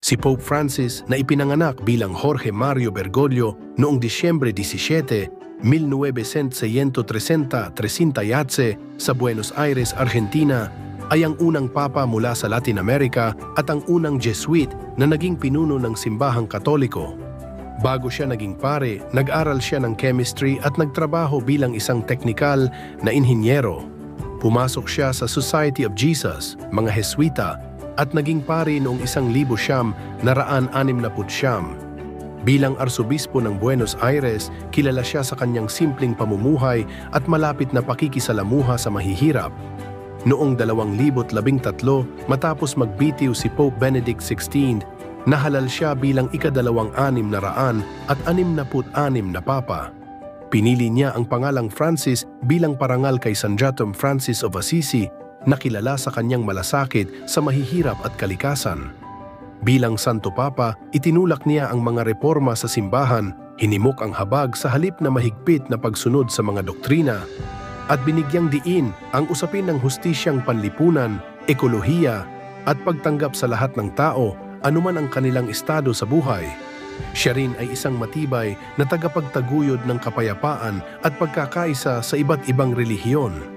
Si Pope Francis na ipinanganak bilang Jorge Mario Bergoglio noong Disyembre 17, 1938 sa Buenos Aires, Argentina, ay ang unang papa mula sa Latin America at ang unang Jesuit na naging pinuno ng simbahang Katoliko. Bago siya naging pare, nag-aral siya ng chemistry at nagtrabaho bilang isang teknikal na inhinyero. Pumasok siya sa Society of Jesus, mga Jesuita, at naging pare noong 1969. Bilang arsobispo ng Buenos Aires, kilala siya sa kanyang simpleng pamumuhay at malapit na pakikisalamuha sa mahihirap. Noong 2013, matapos magbitiw si Pope Benedict XVI, nahalal siya bilang ika-2,666 na papa. Pinili niya ang pangalang Francis bilang parangal kay San Jatom Francis of Assisi na kilala sa kanyang malasakit sa mahihirap at kalikasan. Bilang Santo Papa, itinulak niya ang mga reforma sa simbahan, hinimok ang habag sa halip na mahigpit na pagsunod sa mga doktrina, at binigyang diin ang usapin ng hustisyang panlipunan, ekolohiya, at pagtanggap sa lahat ng tao, anuman ang kanilang estado sa buhay. Siya rin ay isang matibay na tagapagtaguyod ng kapayapaan at pagkakaisa sa iba't ibang relihiyon.